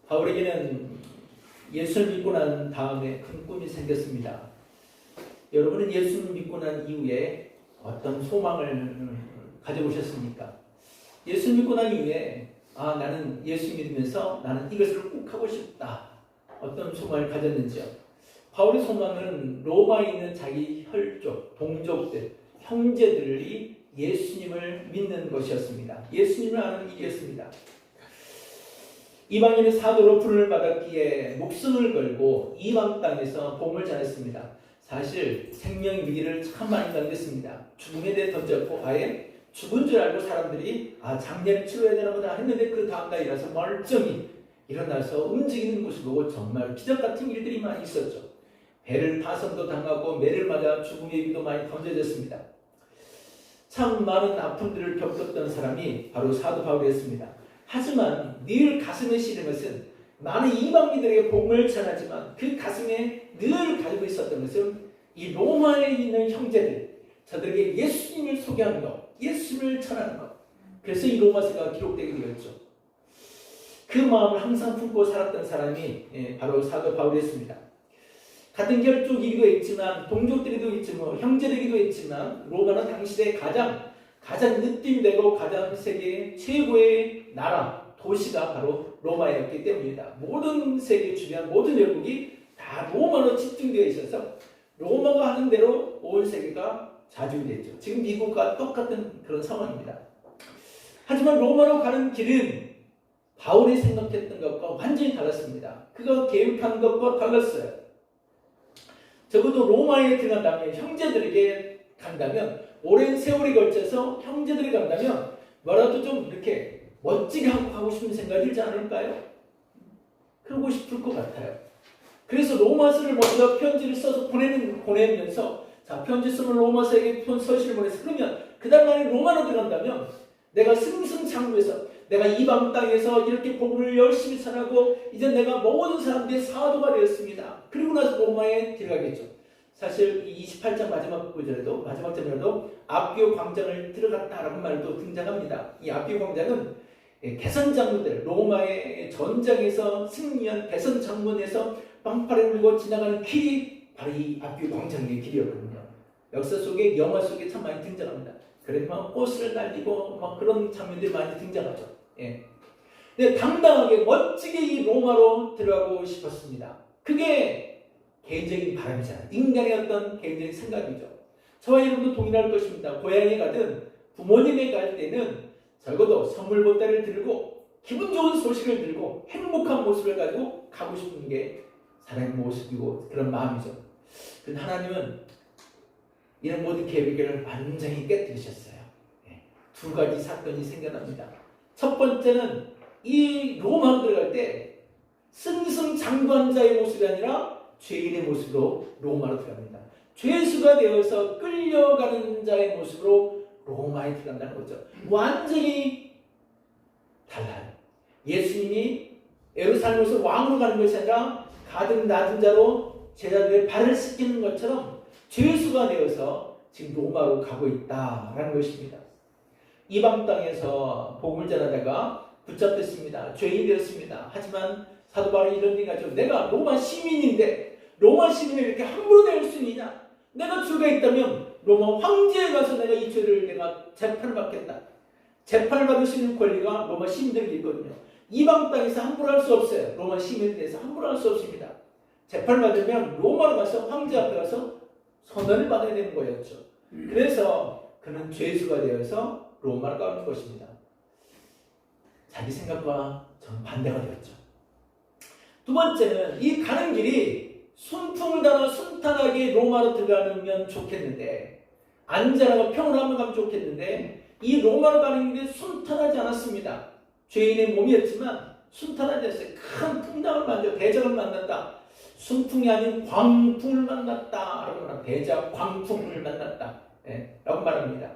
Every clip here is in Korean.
바울에게는 예수를 믿고 난 다음에 큰 꿈이 생겼습니다. 여러분은 예수를 믿고 난 이후에 어떤 소망을 가져보셨습니까? 예수 믿고 난 이후에 나는 예수 믿으면서 나는 이것을 꼭 하고 싶다. 어떤 소망을 가졌는지요? 바울의 소망은 로마에 있는 자기 혈족, 동족들, 형제들이 예수님을 믿는 것이었습니다. 예수님을 아는 일이었습니다. 이방인의 사도로 부름을 받았기에 목숨을 걸고 이방 땅에서 복음을 전했습니다. 사실 생명의 위기를 참 많이 당겼습니다. 죽음에 대해 던졌고 아예 죽은 줄 알고 사람들이 장례를 치러야 되나 보다 했는데 그 다음날 일어나서 멀쩡히 일어나서 움직이는 모습을 보고 정말 기적 같은 일들이 많이 있었죠. 배를 파손도 당하고 매를 맞아 죽음의 위기도 많이 던져졌습니다. 참 많은 아픔들을 겪었던 사람이 바로 사도 바울이었습니다. 하지만 늘 가슴에 실은 것은 많은 이방인들에게 복음을 전하지만 그 가슴에 늘 가지고 있었던 것은 이 로마에 있는 형제들, 저들에게 예수님을 소개하는 것, 예수를 전하는 것. 그래서 이 로마서가 기록되게 되었죠. 그 마음을 항상 품고 살았던 사람이 바로 사도 바울이었습니다. 같은 혈족이기도 했지만 동족들이기도 있지만 형제들이기도 했지만 로마는 당시에 가장 느낌되고 가장 세계 최고의 나라, 도시가 바로 로마였기 때문입니다. 모든 세계 주변 모든 열국이 다 로마로 집중되어 있어서 로마가 하는 대로 온 세계가 좌지우지했죠. 지금 미국과 똑같은 그런 상황입니다. 하지만 로마로 가는 길은 바울이 생각했던 것과 완전히 달랐습니다. 그가 계획한 것과 달랐어요. 적어도 로마에 들어간다면 형제들에게 간다면 오랜 세월이 걸쳐서 형제들이 간다면 뭐라도 좀 이렇게 멋지게 하고 싶은 생각이 들지 않을까요? 그러고 싶을 것 같아요. 그래서 로마서를 먼저 편지를 써서 보내면서 편지 쓰면 로마서에게 서신을 보내서 그러면 그 다음 날에 로마로 들어간다면 내가 승승장구해서 내가 이방 땅에서 이렇게 복음을 열심히 전하고 이제 내가 모든 사람들의 사도가 되었습니다. 그리고 나서 로마에 들어가겠죠. 사실 28장 마지막 절에도 아비오 광장을 들어갔다라는 말도 등장합니다. 이 아비오 광장은 개선 장군들, 로마의 전장에서 승리한 개선 장군에서 빵파를 물고 지나가는 길이 바로 이 아비오 광장의 길이었거든요. 역사 속에 영화 속에 참 많이 등장합니다. 그래서 막 꽃을 날리고 막 그런 장면들이 많이 등장하죠. 근데 당당하게 멋지게 이 로마로 들어가고 싶었습니다. 그게 개인적인 바람이잖아요. 인간의 어떤 개인적인 생각이죠. 저와 여러분도 동일할 것입니다. 고향에 가든 부모님에 갈 때는 적어도 선물 보따리를 들고 기분 좋은 소식을 들고 행복한 모습을 가지고 가고 싶은 게 사람의 모습이고 그런 마음이죠. 그런데 하나님은 이런 모든 계획을 완전히 깨뜨리셨어요. 두 가지 사건이 생겨납니다. 첫 번째는 이 로마 들어갈 때 승승장구한 자의 모습이 아니라 죄인의 모습으로 로마로 들어갑니다. 죄수가 되어서 끌려가는 자의 모습으로 로마에 들어간다는 거죠. 완전히 달라요. 예수님이 예루살렘에서 왕으로 가는 것이 아니라 가장 낮은 자로 제자들의 발을 씻기는 것처럼 죄수가 되어서 지금 로마로 가고 있다라는 것입니다. 이방 땅에서 복음을 전하다가 붙잡혔습니다. 죄인이 되었습니다. 하지만 사도 바울이 이런 얘기 하죠. 내가 로마 시민인데 로마 시민을 이렇게 함부로 대할 수 있느냐? 내가 죄가 있다면 로마 황제에 가서 내가 이 죄를 내가 재판을 받겠다. 재판을 받을 수 있는 권리가 로마 시민들에게 있거든요. 이방 땅에서 함부로 할 수 없어요. 로마 시민에 대해서 함부로 할 수 없습니다. 재판을 받으면 로마로 가서 황제 앞에 가서 선언을 받아야 되는 거였죠. 그래서 그는 죄수가 되어서 로마로 가는 것입니다. 자기 생각과 정반대가 되었죠. 두 번째는 이 가는 길이 순풍을 달아 순탄하게 로마로 들어가면 좋겠는데 안전하고 평온하면 가면 좋겠는데 이 로마로 가는 길이 순탄하지 않았습니다. 죄인의 몸이었지만 순탄하지 않았어요. 큰 풍랑을 만져 대적을 만났다. 순풍이 아닌 광풍을 만났다. 라고 말합니다. 대적 광풍을 만났다. 라고 말합니다.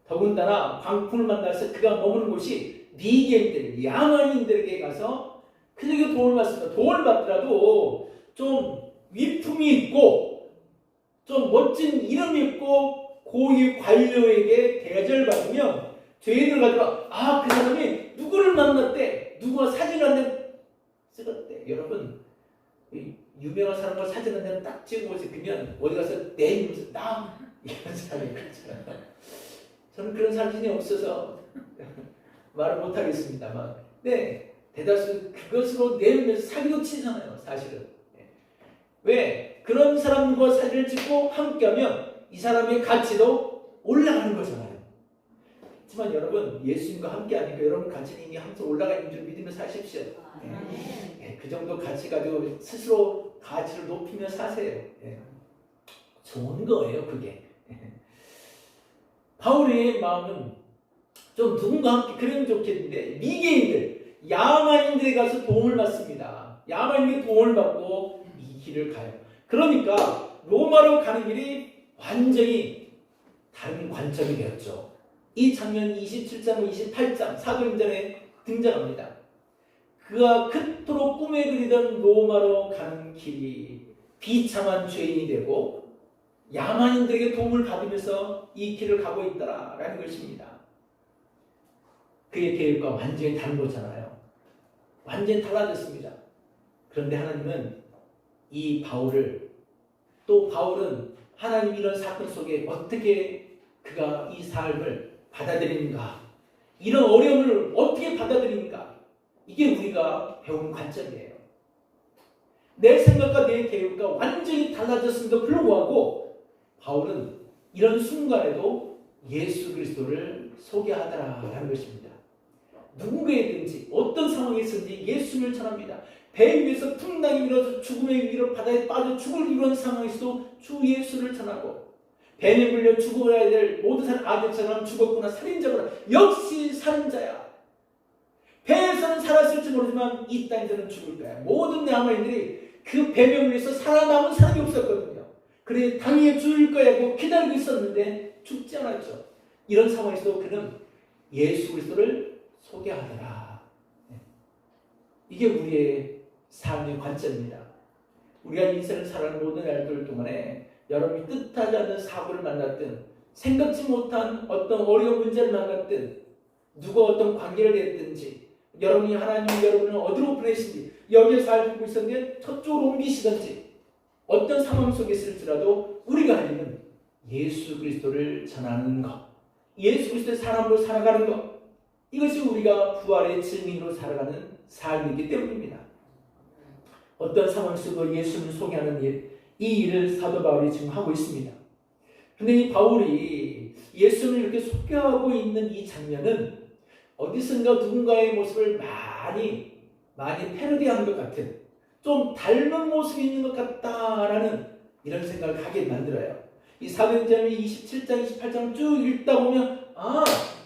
더군다나 광풍을 만나서 그가 머무는 곳이 미개인들, 양아인들에게 가서 그들에게 도움을 받습니다. 도움을 받더라도 좀 위품이 있고 좀 멋진 이름이 있고 고위 관료에게 대접을 받으면 죄인을 가지고 그 사람이 누구를 만났대, 누구가 사진을 한대 유명한 사람과 사진 한 장 딱 찍어보세요. 그러면 어디 가서 내리면서 나 이런 사람이 있잖아요. 저는 그런 사진이 없어서 말을 못하겠습니다만, 네, 대다수 그것으로 내리면서 사기도 치잖아요, 사실은. 왜? 그런 사람과 사진을 찍고 함께하면 이 사람의 가치도 올라가는 거잖아요. 하지만 여러분, 예수님과 함께하니까 여러분 가치는 이미 항상 올라가 있는 줄 믿으며 사십시오. 그 정도 가치 가지고 스스로 가치를 높이며 사세요. 좋은 거예요, 그게. 바울의 마음은 좀 누군가 함께 그러면 좋겠는데, 미개인들, 야만인들에 가서 도움을 받습니다. 야만인들이 도움을 받고 이 길을 가요. 그러니까 로마로 가는 길이 완전히 다른 관점이 되었죠. 이 장면이 27장, 28장 사도행전에 등장합니다. 그가 그토록 꿈에 그리던 로마로 가는 길이 비참한 죄인이 되고 야만인들에게 도움을 받으면서 이 길을 가고 있다라는 것입니다. 그의 계획과 완전히 다른 거잖아요. 완전히 달라졌습니다. 그런데 하나님은 이 바울을, 또 바울은 하나님 이런 사건 속에 어떻게 그가 이 삶을 받아들이는가, 이런 어려움을 어떻게 받아들이는가, 이게 우리가 배운 관점이에요. 내 생각과 내 계획과 완전히 달라졌음에도 불구하고 바울은 이런 순간에도 예수 그리스도를 소개하더라라는 것입니다. 누구에든지 어떤 상황에 있든지 예수를 전합니다. 배 위에서 풍랑이 일어서 죽음의 위기로 바다에 빠져 죽을 이런 상황에서도 주 예수를 전하고, 뱀에 물려 죽어야 될 모든 사람, 아들처럼 죽었구나, 살인자구나, 역시 살인자야. 배에서는 살았을지 모르지만 이 땅에서는 죽을 거야. 모든 야만인들이 그 뱀에 물려서 살아남은 사람이 없었거든요. 그래 당연히 죽을 거야고 기다리고 있었는데 죽지 않았죠. 이런 상황에서도 그는 예수 그리스도를 소개하더라. 이게 우리의 삶의 관점입니다. 우리가 인생을 살아가는 모든 날들 동안에 여러분이 뜻하지 않는 사고를 만났든, 생각지 못한 어떤 어려운 문제를 만났든, 누가 어떤 관계를 했든지, 여러분이 하나님이 여러분을 어디로 보내신지, 여기에 살고 있었는데 저쪽으로 옮기시든지, 어떤 상황 속에 있을지라도 우리가 할 일은 예수 그리스도를 전하는 것, 예수 그리스도의 사람으로 살아가는 것, 이것이 우리가 부활의 증인으로 살아가는 삶이기 때문입니다. 어떤 상황 속에도 예수를 소개하는 일, 이 일을 사도 바울이 지금 하고 있습니다. 그런데 이 바울이 예수를 이렇게 소개하고 있는 이 장면은 어디선가 누군가의 모습을 많이 패러디하는 것 같은, 좀 닮은 모습이 있는 것 같다라는 이런 생각을 하게 만들어요. 이 사도행전 27장, 28장 쭉 읽다 보면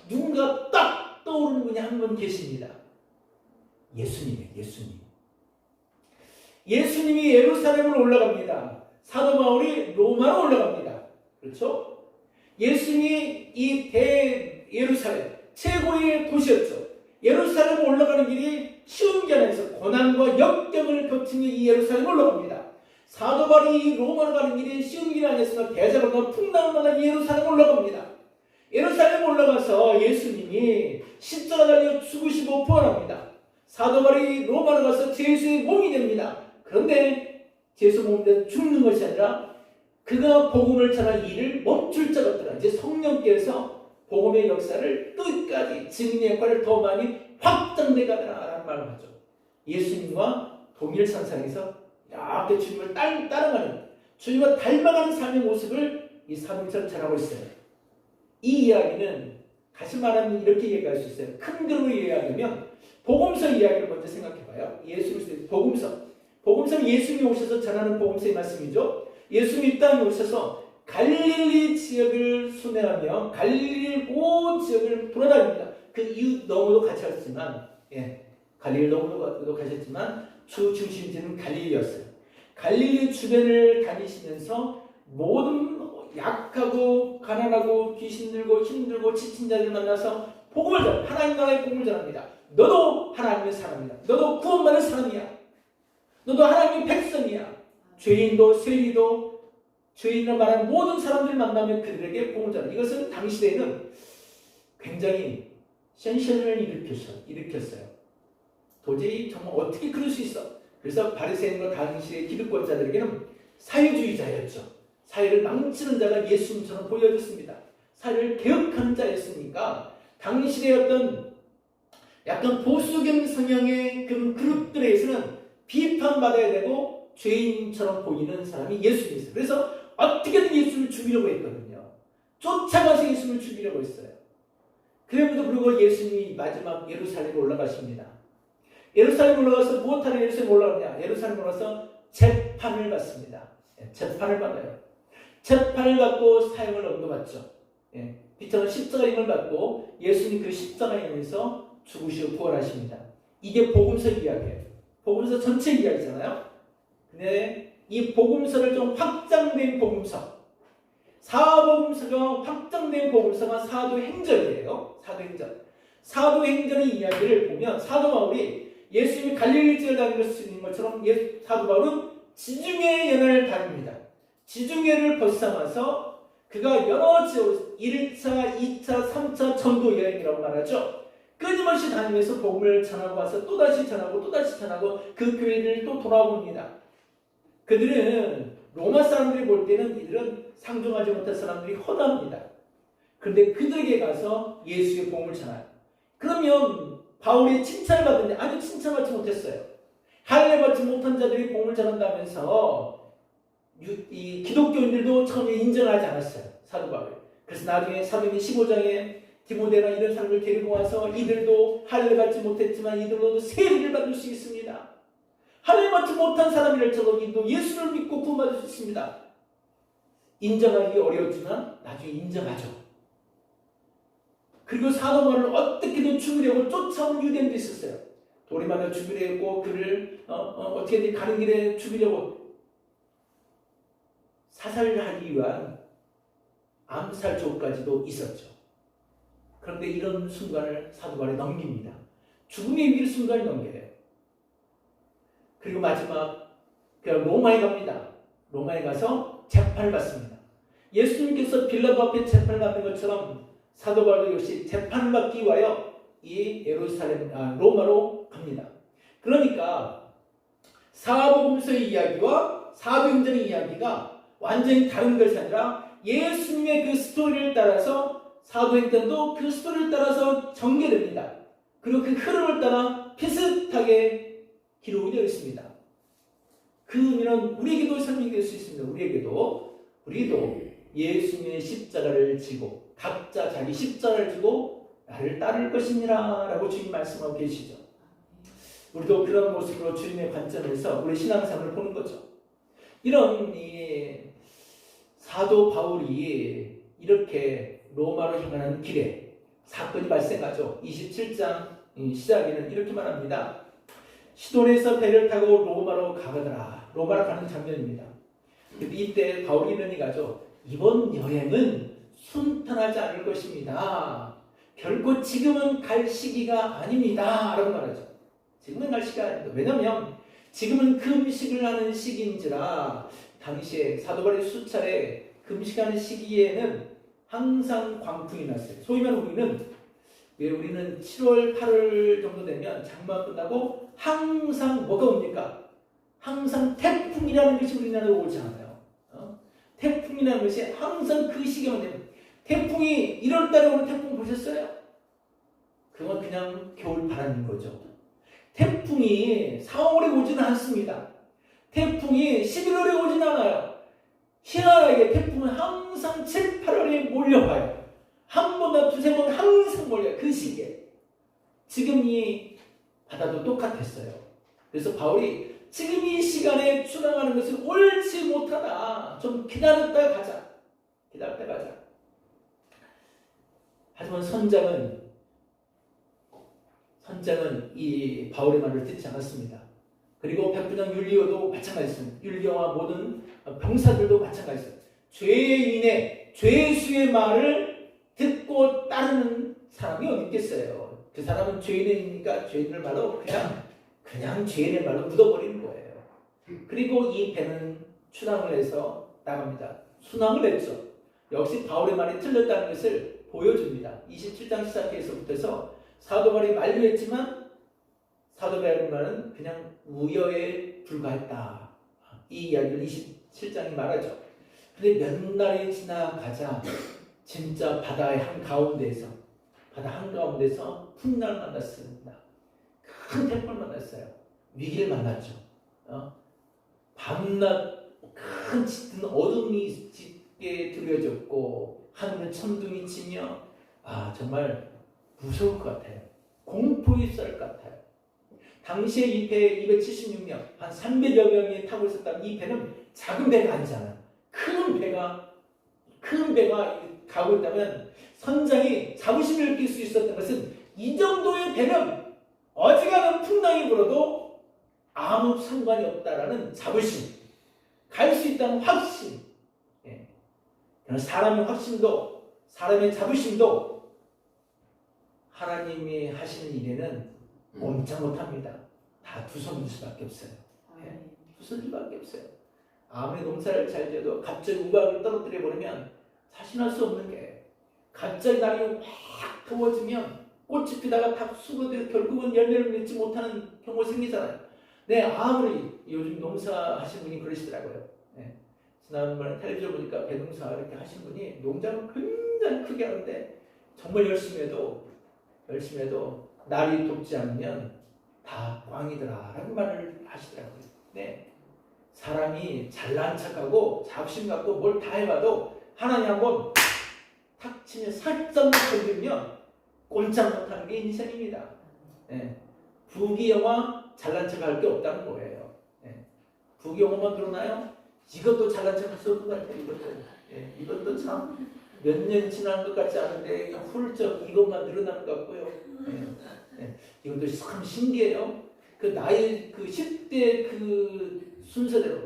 누군가 딱 떠오르는 분이 한 분 계십니다. 예수님이에요. 예수님이 예루살렘으로 올라갑니다. 사도 바울이 로마로 올라갑니다. 그렇죠? 예수님이 이 예루살렘 최고의 도시였죠. 예루살렘 올라가는 길이 쉬운 게 아니라서 고난과 역경을 거치는 이 예루살렘 올라갑니다. 사도 바울이 로마로 가는 길이 쉬운 길이 아니었으나 대자보가 풍랑을 만나 예루살렘 올라갑니다. 예루살렘 올라가서 예수님이 십자가 달려 죽으시고 부활합니다. 사도 바울이 로마로 가서 예수의 몸이 됩니다. 그런데 예수 몸이 돼서 죽는 것이 아니라 그가 복음을 전할 일을 멈출 자가 없더라. 이제 성령께서 복음의 역사를 끝까지 증인의 역할을 더 많이 확장돼 가더라라는 말을 하죠. 예수님과 동일선상에서 이렇게 주님을 따라가는, 주님과 닮아가는 삶의 모습을 이 사도행전은 전하고 있어요. 이 이야기는 다시 말하면 이렇게 얘기할 수 있어요. 큰 그림으로 이야기하면 복음서 이야기를 먼저 생각해봐요. 예수 그리스도의 복음서는 예수님이 오셔서 전하는 복음서의 말씀이죠. 예수님이 이 땅에 오셔서 갈릴리 지역을 순회하며 갈릴리 온 지역을 돌아다닙니다. 그 이웃 너머도 가셨지만, 갈릴리 너머도 가셨지만 주 중심지는 갈릴리였어요. 갈릴리 주변을 다니시면서 모든 약하고 가난하고 귀신 들고 힘들고 지친 자들 만나서 복음을 전합니다. 하나님 나라의 복음을 전합니다. 너도 하나님의 사람이야. 너도 구원받은 사람이야. 너도 하나님의 백성이야. 죄인도 세리도 죄인을 말하는 모든 사람들을 만나면 그들에게 복음을 전합니다. 이것은 당시에는 굉장히 센세이션을 일으켰어요. 도저히 정말 어떻게 그럴 수 있어? 그래서 바리새인과 당시의 기득권자들에게는 사회주의자였죠. 사회를 망치는 자가 예수님처럼 보여졌습니다. 사회를 개혁하는 자였으니까 당시의 어떤 약간 보수경 성향의 그 그룹들에서는 비판받아야 되고 죄인처럼 보이는 사람이 예수님이었어요. 그래서 어떻게든 예수를 죽이려고 했거든요. 쫓아가서 예수를 죽이려고 했어요. 그럼에도 불구하고 예수님이 마지막 예루살렘에 올라가십니다. 예루살렘 올라가서 무엇하러 예루살렘 올라가냐? 예루살렘 올라가서 재판을 받습니다. 재판을 받아요. 재판을 받고 사형을 언도받죠. 비참한 십자가임을 받고 예수님 그 십자가에 의해서 죽으시고 부활하십니다. 이게 복음서 이야기예요. 복음서 전체 이야기잖아요. 근데 이 복음서를 좀 확장된 복음서, 사복음서가 확장된 복음서가 사도행전이에요. 사도행전. 사도행전의 이야기를 보면 사도 바울이 예수님이 갈릴리 지역을 다니는 것처럼 사도 바울은 지중해 연을 다닙니다. 지중해를 벗삼아서 그가 여러 지역 1차, 2차, 3차 전도 여행이라고 말하죠. 끊임없이 다니면서 복음을 전하고 와서 또다시 전하고 또다시 전하고 그 교회를 또 돌아봅니다. 그들은 로마 사람들이 볼 때는 이들은 상종하지 못한 사람들이 허다합니다. 그런데 그들에게 가서 예수의 복음을 전해요. 그러면 바울이 칭찬을 받는데 아주 칭찬받지 못했어요. 할례 받지 못한 자들이 복음을 전한다면서 이 기독교인들도 처음에 인정하지 않았어요. 사도 바울. 그래서 나중에 사도행전 15장에 디모데나 이런 사람을 데리고 와서 이들도 할례 받지 못했지만 이들도 세례를 받을 수 있습니다. 할례 받지 못한 사람이랄지라도 이들도 예수를 믿고 구원받을 수 있습니다. 인정하기 어려웠지만 나중에 인정하죠. 그리고 사도 바울을 어떻게든 죽이려고 쫓아온 유대인도 있었어요. 돌에 맞아 죽이려 했고 그를 어떻게든 가는 길에 죽이려고 사살하기 위한 암살 조까지도 있었죠. 그런데 이런 순간을 사도 바울이 넘깁니다. 죽음의 위기를 순간을 넘겨요. 그리고 마지막 로마에 갑니다. 로마에 가서 재판을 받습니다. 예수님께서 빌라도 앞에 재판을 받는 것처럼 사도 바울도 역시 재판을 받기 위하여 이 로마로 갑니다. 그러니까 사복음서의 이야기와 사도행전의 이야기가 완전히 다른 것이 아니라 예수님의 그 스토리를 따라서 사도행전도 그 스토리를 따라서 전개됩니다. 그리고 그 흐름을 따라 비슷하게 기록이 되어 있습니다. 그 의미는 우리에게도 설명될 수 있습니다. 우리도 예수님의 십자가를 지고 각자 자기 십자가를 지고 나를 따를 것이니라 라고 주님 말씀하고 계시죠. 우리도 그런 모습으로 주님의 관점에서 우리 신앙생활을 보는 거죠. 이런 이 사도 바울이 이렇게 로마로 향하는 길에 사건이 발생하죠. 27장 시작에는 이렇게 말합니다. 시돈에서 배를 타고 로마로 가더라. 로마로 가는 장면입니다. 근데 이때 바울이 이런 얘기 하죠. 이번 여행은 순탄하지 않을 것입니다. 결코 지금은 갈 시기가 아닙니다. 라고 말하죠. 지금은 갈 시기가 아닙니다. 왜냐하면 지금은 금식을 하는 시기인지라 당시에 사도 바울이 수차례 금식하는 시기에는 항상 광풍이 났어요. 소위 말하면 우리는 7월, 8월 정도 되면 장마 끝나고 항상 뭐가 옵니까? 항상 태풍이라는 것이 우리나라에 오지 않아요. 태풍이라는 것이 항상 그 시기만 되면 태풍이 1월달에 오는 태풍 보셨어요? 그건 그냥 겨울 바람인 거죠. 태풍이 4월에 오지는 않습니다. 태풍이 11월에 오지는 않아요. 희한하게 태풍은 항상 7, 8월에 몰려와요. 한 번이나 두세 번 항상 몰려요. 그 시기에. 지금 이 바다도 똑같았어요. 그래서 바울이 지금 이 시간에 출항하는 것은 옳지 못하다. 좀 기다렸다 가자. 기다렸다 가자. 하지만 선장은 이 바울의 말을 듣지 않았습니다. 그리고 백부장 율리오도 마찬가지였습니다. 율리오와 모든 병사들도 마찬가지였어요. 죄인의 죄수의 말을 듣고 따르는 사람이 어디 있겠어요. 그 사람은 죄인이니까 죄인을 말로 그냥 죄인의 말로 묻어버리는 거예요. 그리고 이 배는 출항을 해서 나갑니다. 순항을 했죠. 역시 바울의 말이 틀렸다는 것을 보여줍니다. 27장 시작해서부터 사도 바울이 만류했지만 사도 바울의 말은 그냥 우여에 불과했다. 이 이야기를 27장이 말하죠. 근데 몇 날이 지나가자 진짜 바다 한가운데서 풍랑을 만났습니다. 큰 태풍을 만났어요. 위기를 만났죠. 밤낮 큰 짙은 어둠이 짙게 드려졌고 하늘은 천둥이 치며 정말 무서울 것 같아요. 공포에 쌀 것 같아요. 당시에 이 배에 276명, 한 300여 명이 타고 있었다면 이 배는 작은 배가 아니잖아요. 큰 배가 가고 있다면 선장이 자부심을 느낄 수 있었던 것은 이 정도의 배는 어지간한 풍랑이 불어도 아무 상관이 없다라는 자부심, 갈 수 있다는 확신. 사람의 확신도 사람의 자부심도 하나님이 하시는 일에는 멈춰 못합니다. 다 두 손일 수밖에 없어요. 두 손일 수밖에 없어요. 아무리 농사를 잘 지어도 갑자기 우박을 떨어뜨려 버리면 자신할 수 없는 게 갑자기 날이 확 더워지면 꽃이 피다가 다 수고되어 결국은 열매를 맺지 못하는 경우가 생기잖아요. 아무리 요즘 농사 하시는 분이 그러시더라고요. 지난번에 텔레비전 보니까 배농사 이렇게 하시는 분이 농장을 굉장히 크게 하는데 정말 열심히 해도 날이 덥지 않으면 다 꽝이더라 라는 말을 하시더라고요. 사람이 잘난 척하고 자부심 갖고 뭘 다 해봐도 하나님 한번 탁 치면 살짝만 건들면 꼼짝 못하는 게 인생입니다. 부귀영화 잘난 척할 게 없다는 거예요. 부귀영화만 드러나요? 이것도 잘난 척할 수 없는 것 같아요. 이것도 참 몇 년 지난 것 같지 않은데 그냥 훌쩍 이것만 늘어나는 것 같고요. 이것도 참 신기해요. 그 나이 10대 그 순서대로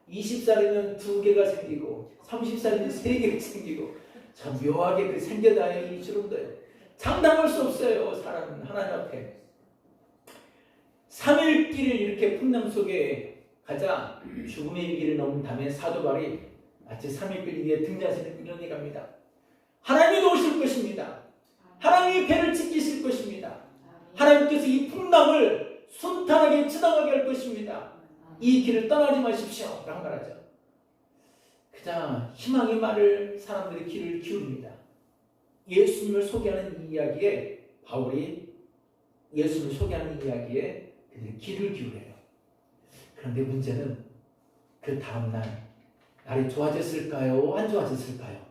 20살이면 2개가 생기고 30살이면 3개가 생기고 참 묘하게 그 생겨나이 주름도요. 장담할 수 없어요. 사람은 하나님 앞에 3일 길을 이렇게 풍랑 속에 가자 죽음의 위기를 넘은 다음에 사도 바울이 마치 3일 길 위에 등잔신을 이런 얘기합니다. 하나님이 도우실 것입니다. 하나님이 배를 지키실 것입니다. 하나님께서 이 풍랑을 순탄하게 지나가게 할 것입니다. 이 길을 떠나지 마십시오 라고 말하죠. 그자 희망의 말을 사람들이 귀를 기울입니다. 예수님을 소개하는 이야기에 바울이 예수님을 소개하는 이야기에 그들이 귀를 기울여요. 그런데 문제는 그 다음날 날이 좋아졌을까요? 안 좋아졌을까요?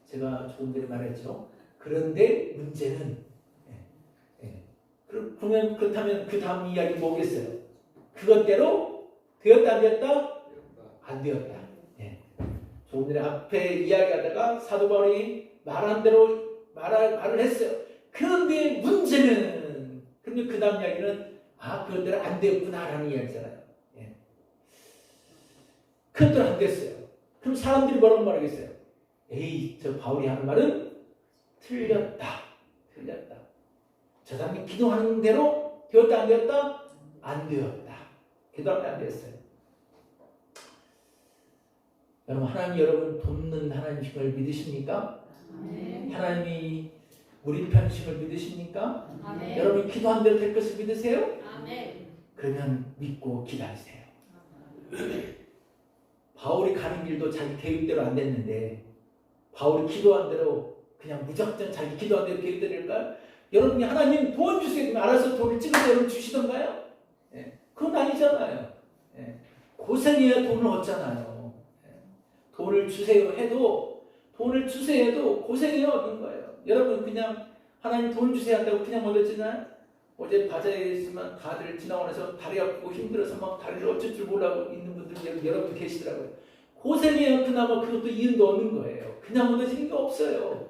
제가 조금 전에 말했죠. 그런데 문제는 그렇다면 그 다음 이야기 뭐겠어요? 그것대로 되었다 안 되었다? 안 되었다. 조금 전에 앞에 이야기하다가 사도 바울이 말한 대로 말을 했어요. 그런데 문제는 그러면 그 다음 이야기는 그것대로 안 되었구나라는 이야기잖아요. 그것대로 안 됐어요. 그럼 사람들이 뭐라고 말하겠어요? 에이, 저 바울이 하는 말은 틀렸다. 저 사람이 기도하는 대로 되었다 안 되었다? 안 되었다. 기도하면 안 되었어요. 여러분, 하나님 여러분 돕는 하나님심을 믿으십니까? 하나님이 우리 편심을 믿으십니까? 여러분이 기도한 대로 될 것을 믿으세요? 그러면 믿고 기다리세요. 바울이 가는 길도 자기 계획대로 안 됐는데 바울이 기도한 대로 그냥 무작정 자기 기도한 대로 계획대로일까요? 여러분이 하나님 돈 주세요 그러면 알아서 돈을 찍어서 여러분 주시던가요? 그건 아니잖아요. 고생해야 돈을 얻잖아요. 돈을 주세요 해도 고생해야 얻는 거예요. 여러분 그냥 하나님 돈 주세요 한다고 그냥 얻었지만 어제 바자회에 있으면 다들 지나고 나서 다리 아프고 힘들어서 막 다리를 어쩔 줄 모르고 있는 분들 여러분 계시더라고요. 고생해야 그나마 그것도 이윤도 얻는 거예요. 그냥 얻어지는 게 없어요.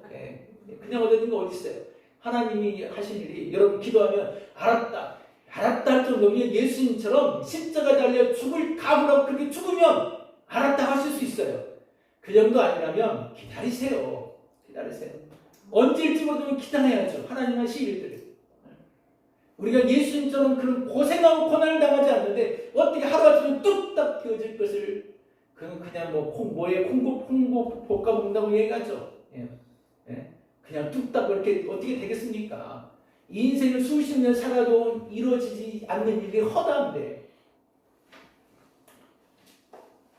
그냥 얻어지는 게 어디 있어요. 하나님이 하신 일이 여러분 기도하면 알았다 할 정도면 예수님처럼 십자가 달려 죽을 각오라고 그렇게 죽으면 알았다 하실 수 있어요. 그 정도 아니라면 기다리세요. 언제일지 모르면 기다려야죠. 하나님 하실 일들을. 우리가 예수님처럼 그런 고생하고 고난을 당하지 않는데 어떻게 하루아침에 뚝딱 되어질 것을 그냥 콩고 볶아 먹는다고 얘기하죠. 그냥 뚝딱 그렇게 어떻게 되겠습니까? 이 인생을 수십 년 살아도 이루어지지 않는 일이 허다한데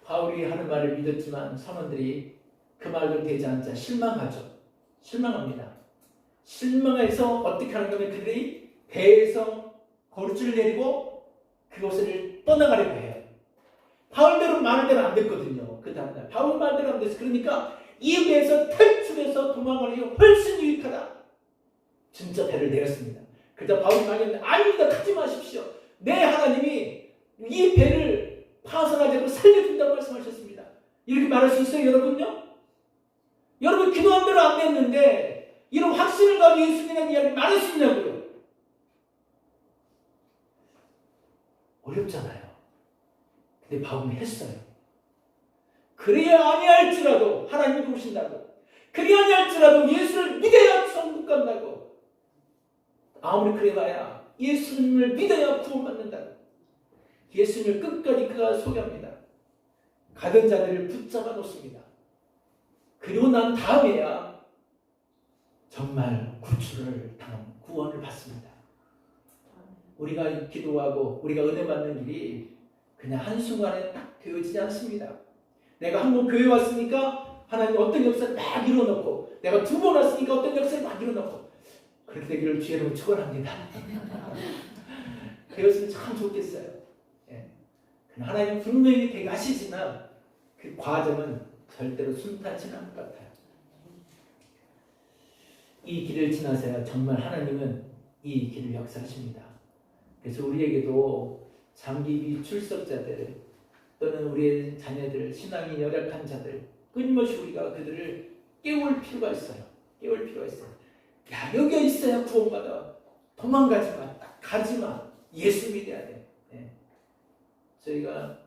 바울이 하는 말을 믿었지만 선원들이 그 말도 되지 않자 실망하죠. 실망합니다. 실망해서 어떻게 하는 거면 그들이 배에서 거루줄을 내리고 그곳을 떠나가려고 해요. 바울대로 말대로 안 됐거든요. 그 다음날 바울 말대로 안 됐어. 그러니까 이 배에서 탈출해서 도망가는 게 훨씬 유익하다. 진짜 배를 내렸습니다. 그러자 바울이 말했는데 아닙니다. 가지 마십시오. 내 하나님이 이 배를 파손하지 않고 살려준다고 말씀하셨습니다. 이렇게 말할 수 있어요, 여러분요? 여러분 기도한 대로 안 됐는데 이런 확신을 가지고 예수님이라는 이야기를 말할 수 있냐고요? 어렵잖아요. 근데 바울이 했어요. 그래야 아니할지라도 하나님이 보신다고. 그래야 아니할지라도 예수를 믿어야 천국 간다고. 아무리 그래봐야 예수님을 믿어야 구원받는다고. 예수님을 끝까지 그가 소개합니다. 가던 자들을 붙잡아 놓습니다. 그리고 난 다음에야 정말 구출을 당한 구원을 받습니다. 우리가 기도하고 우리가 은혜 받는 길이 그냥 한순간에 딱 되어지지 않습니다. 내가 한 번 교회 왔으니까 하나님 어떤 역사를 막 이뤄놓고 내가 두 번 왔으니까 어떤 역사를 막 이뤄놓고 그렇게 되기를 주의로 축원합니다. 되었으면 참 좋겠어요. 예. 하나님 분명히 되게 하시지만 그 과정은 절대로 순탄치 않을 것 같아요. 이 길을 지나서야 정말 하나님은 이 길을 역사하십니다. 그래서 우리에게도 장기 비출석자들 또는 우리의 자녀들, 신앙이 열악한 자들 끊임없이 우리가 그들을 깨울 필요가 있어요. 깨울 필요가 있어요. 야, 여기 있어야 구원받아. 도망가지 마. 가지 마. 예수 믿어야 돼. 네. 저희가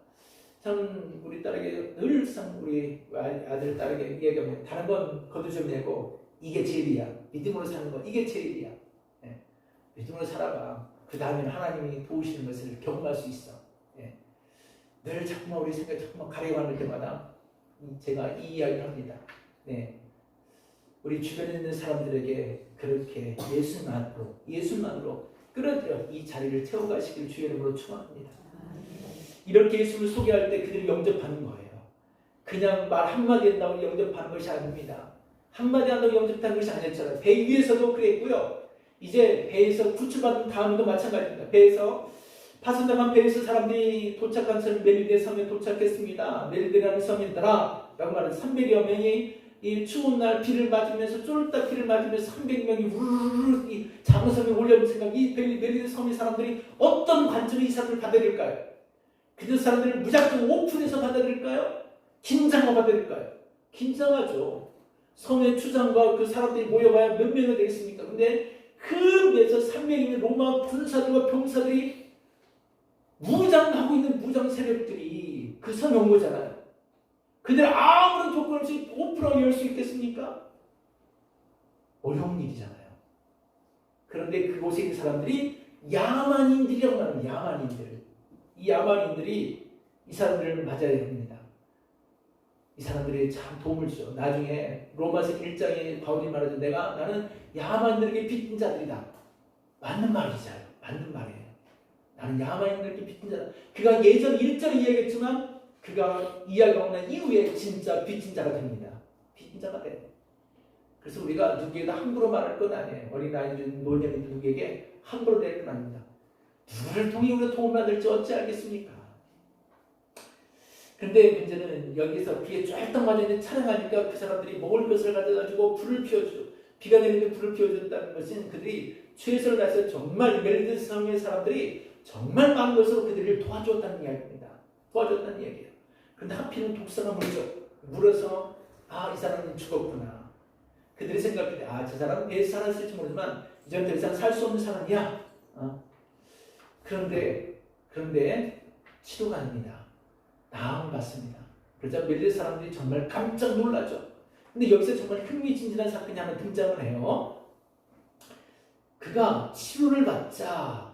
참 우리 딸에게 늘상 우리 아들 딸에게 얘기하면 다른 건 거두좀 내고 이게 제일이야. 믿음으로 사는 거 이게 제일이야. 네. 믿음으로 살아봐. 그 다음에는 하나님이 도우시는 것을 경험할 수 있어. 네. 늘 자꾸만 우리 생각이 자꾸만 가려가는 때마다 제가 이 이야기를 합니다. 네. 우리 주변에 있는 사람들에게 그렇게 예수만으로 끌어들여 이 자리를 채워가시길 주의 이름으로 축원합니다. 이렇게 예수를 소개할 때 그들이 영접하는 거예요. 그냥 말 한마디 한다고 영접하는 것이 아닙니다. 한마디 한다고 영접하는 것이 아니었잖아요. 배 위에서도 그랬고요. 이제 배에서 구출받은 다음에도 마찬가지입니다. 배에서 파손당한 배에서 사람들이 도착한 섬 멜리데 섬에 도착했습니다. 멜리데라는 섬이더라 라고 말하는 300여 명이 이 추운 날 비를 맞으면서 쫄딱 비를 맞으면서 300명이 우르르 이 장어섬에 올려온 생각 이 멜리데 섬의 사람들이 어떤 관점이 이 사람들을 받아들일까요? 그 사람들을 무작정 오픈해서 받아들일까요? 긴장하고 받아들일까요? 긴장하죠. 섬의 추장과 그 사람들이 모여봐야 몇 명이 되겠습니까? 근데 그 매서 300인 로마 군사들과 병사들이 무장하고 있는 무장 세력들이 그 섬에 온 거잖아요. 근데 아무런 조건 없이 오픈하게 열 수 있겠습니까? 어려운 일이잖아요. 그런데 그곳에 있는 사람들이 야만인들이라고 하는 야만인들. 이 야만인들이 이 사람들을 맞아야 됩니다. 이 사람들이 참 도움을 주죠. 나중에 로마서 1장에 바울이 말하죠. 나는 야만인들에게 빚진 자들이다. 맞는 말이죠. 맞는 말이에요. 나는 야만인들에게 빚진 자다. 그가 예전 1절에 이야기했지만 그가 이야기하고 난 이후에 진짜 빚진 자가 됩니다. 빚진 자가 돼요. 그래서 우리가 누구에게 함부로 말할 건 아니에요. 어린아이든 노년이든 누구에게 함부로 될 건 아닙니다. 누구를 통해 우리가 도움을 받을지 어찌 알겠습니까? 근데 문제는 여기서 비에 쫄딱 맞았는데 촬영하니까 그 사람들이 먹을 것을 가져가지고 불을 피워주죠. 비가 내리는데 불을 피워줬다는 것은 그들이 최선을 다해서 정말 멜리데 섬의 사람들이 정말 많은 것으로 그들을 도와줬다는 이야기입니다. 도와줬다는 이야기예요. 그런데 하필은 독사가 물어서 이 사람은 죽었구나. 그들이 생각할 때 저 사람은 배에서 살았을지 모르지만 이제 더 이상 살 수 없는 사람이야. 그런데 치료가 아닙니다. 나음을 받습니다. 그러자 멜리데 사람들이 정말 깜짝 놀라죠. 근데 여기서 정말 흥미진진한 사건이 하나 등장을 해요. 그가 치료를 받자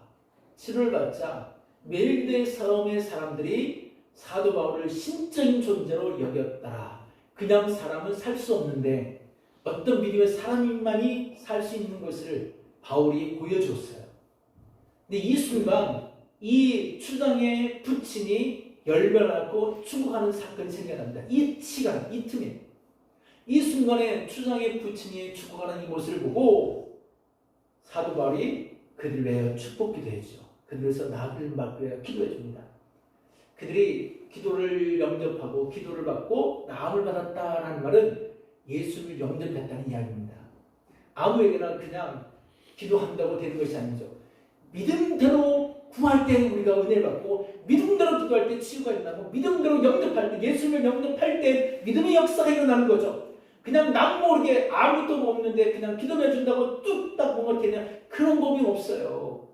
멜리데 섬의 사람들이 사도 바울을 신적인 존재로 여겼다. 그냥 사람은 살 수 없는데 어떤 믿음의 사람만이 살 수 있는 것을 바울이 보여주었어요. 근데 이 순간 이 추장의 부친이 열변하고 죽어가는 사건이 생겨납니다. 이 시간, 이 틈에. 이 순간에 추장의 부친이 죽어가는 이 모습을 보고 사도 바울이 그들을 위하여 축복 기도했죠. 그들에서 나를 막으려 기도해 줍니다. 그들이 기도를 영접하고 기도를 받고 나음을 받았다라는 말은 예수를 영접했다는 이야기입니다. 아무에게나 그냥 기도한다고 되는 것이 아니죠. 믿음대로 구할 때 우리가 은혜를 받고 믿음대로 기도할 때 치유가 일어나고 믿음대로 영접할 때 예수를 영접할 때 믿음의 역사가 일어나는 거죠. 그냥 남 모르게 아무것도 없는데 그냥 기도해 준다고 뚝딱 뭔가 되냐 그런 법이 없어요.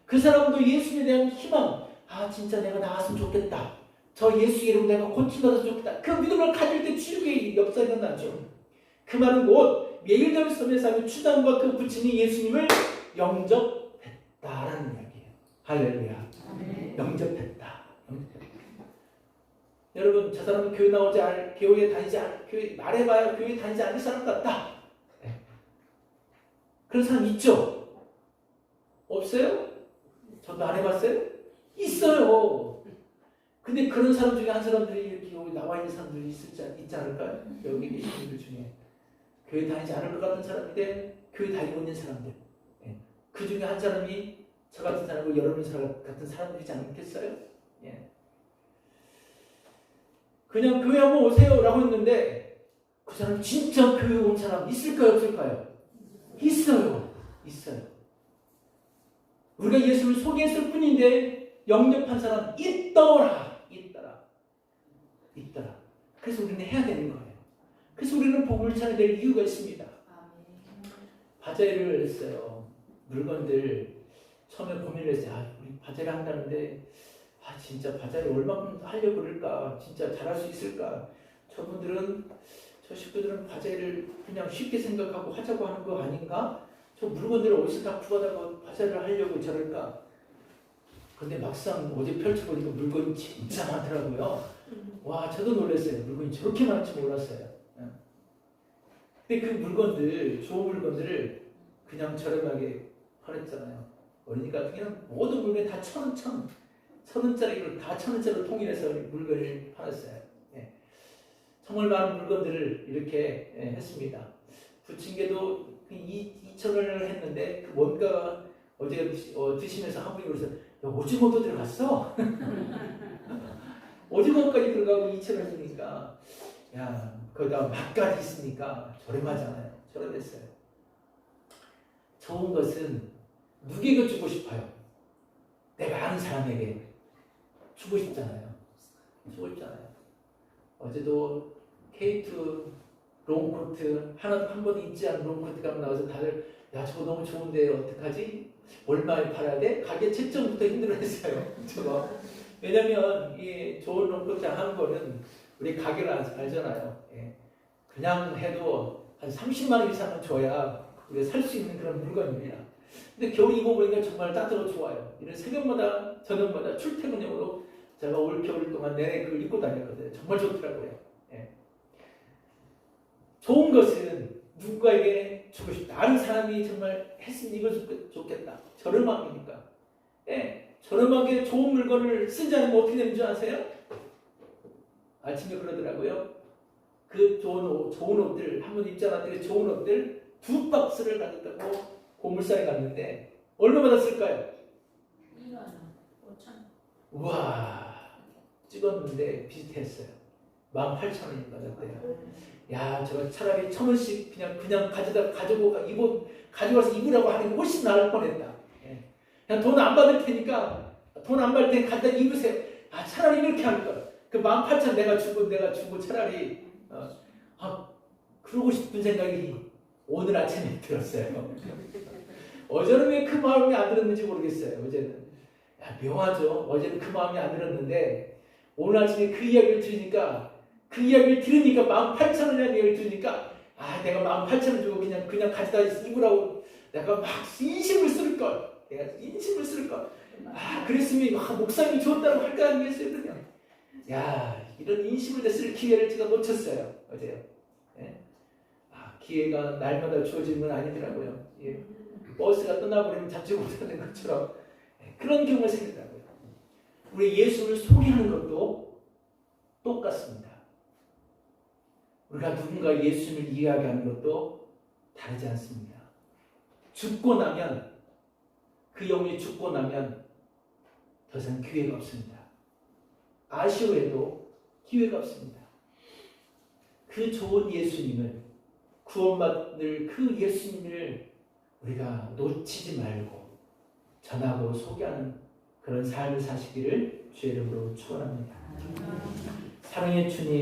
그 사람도 예수에 대한 희망, 아 진짜 내가 나았으면 좋겠다. 저 예수 이름으로 내가 고침받아서 좋겠다. 그 믿음을 가질 때 치유의 역사가 일어나죠. 그 말은 곧 예일담 섬에 사는 추장과 그 부친이 예수님을 영접했다라는 이야기예요. 할렐루야. 영접했다. 여러분, 저 사람은 교회 나오지 않을, 교회 다니지 않을, 교회 말해봐야 교회 다니지 않을 사람 같다. 네. 그런 사람 있죠? 없어요? 저도 안 해봤어요? 있어요. 근데 그런 사람 중에 한 사람들이 이렇게 여기 나와 있는 사람들이 있지 않을까요? 여기 계신 분들 중에 교회 다니지 않을 것 같은 사람인데 교회 다니고 있는 사람들. 네. 그 중에 한 사람이 저 같은 사람이고 여러분 같은 사람들이지 않겠어요? 예. 그냥 교회 한번 오세요 라고 했는데 그 사람 진짜 교회 온 사람 있을까요 없을까요? 있어요. 우리가 예수를 소개했을 뿐인데 영접한 사람 있더라. 그래서 우리는 해야 되는 거예요. 그래서 우리는 복음을 전해야 될 이유가 있습니다. 바자회를 했어요. 물건들 처음에 고민을 했어요. 아, 우리 바자회를 한다는데 진짜 바자회를 얼마큼 하려고 그럴까? 진짜 잘할 수 있을까? 저 식구들은 바자회를 그냥 쉽게 생각하고 하자고 하는 거 아닌가? 저 물건들을 어디서 다 구하다가 바자회를 하려고 저럴까? 근데 막상 어제 펼쳐보니까 물건이 진짜 많더라고요. 와, 저도 놀랐어요. 물건이 저렇게 많을 줄 몰랐어요. 근데 그 물건들, 좋은 물건들을 그냥 저렴하게 팔았잖아요. 그러니까 그냥 모든 물건이 다 천 원짜리로 다 1,000원짜리로 통일해서 물건을 팔았어요. 예. 정말 많은 물건들을 이렇게 했습니다. 부침개도 2,000원을 했는데 그 뭔가 어제 드시면서 한 분이 그러세요. 야, 오징어도 들어갔어? 오징어까지 들어가고 2,000원이니까 야, 거기다 맛까지 있으니까 저렴하잖아요. 저렴했어요. 좋은 것은 누구에게 주고 싶어요? 내가 아는 사람에게 주고 싶잖아요. 어제도 K2 롱코트 한 번도 입지 않은 롱코트가 나와서 다들 야 저거 너무 좋은데 어떡하지? 얼마에 팔아야 돼? 가게 책정부터 힘들어했어요. 저거 왜냐면 이 좋은 롱코트 하는 거는 우리 가게를 알잖아요. 예. 그냥 해도 한 30만 원 이상은 줘야 우리가 살 수 있는 그런 물건입니다. 근데 겨울 입어보니까 정말 따뜻하고 좋아요. 이런 새벽마다 저녁마다 출퇴근용으로 제가 올 겨울 동안 내내 그걸 입고 다녔거든요. 정말 좋더라고요. 예. 좋은 것은 누군가에게 주고 싶다. 아는 사람이 정말 했으면 이거 좋겠다. 저렴함이니까. 예. 저렴하게 좋은 물건을 쓰지 않으면 어떻게 되는 줄 아세요? 아침에 그러더라고요. 그 좋은 옷들 한 번 입지 않았더니 좋은 옷들 2박스를 가졌다고 고물상에 갔는데 얼마 받았을까요? 2만 원, 5천 원. 우와, 찍었는데 비슷했어요. 18,000원이 받았대요. 야, 저거 차라리 1,000원씩 그냥 가져가서 입으라고 하는 게 훨씬 나을 뻔했다. 예. 그냥 돈 안 받을 테니까 돈 안 받을 테니까 갖다 입으세요. 아, 차라리 이렇게 할 걸. 그 18,000원 내가 주고 차라리 그러고 싶은 생각이 오늘 아침에 들었어요. 어제는 왜 그 마음이 안 들었는지 모르겠어요. 어제는 묘하죠. 어제는 그 마음이 안 들었는데 오늘 아침에 그 이야기를 들으니까 18,000원이라는 이야기를 들으니까 내가 18,000원 주고 그냥 가져다 입으라고 내가 막 인심을 쓸 걸. 그랬으면 목사님이 줬다고 할 거 아니겠어요, 그냥. 이런 인심을 쓸 기회를 제가 놓쳤어요, 어제요. 예? 기회가 날마다 주어지는 건 아니더라고요. 예. 버스가 떠나버리면 잡지 못하는 것처럼 그런 경우가 생기더라고요. 우리 예수를 소개하는 것도 똑같습니다. 우리가 누군가 예수님을 이야기하는 것도 다르지 않습니다. 죽고 나면 그 영혼이 죽고 나면 더 이상 기회가 없습니다. 아쉬워해도 기회가 없습니다. 그 좋은 예수님을 구원받을 그 예수님을 우리가 놓치지 말고 전하고 소개하는 그런 삶을 사시기를 주의 이름으로 축원합니다. 사랑의 주님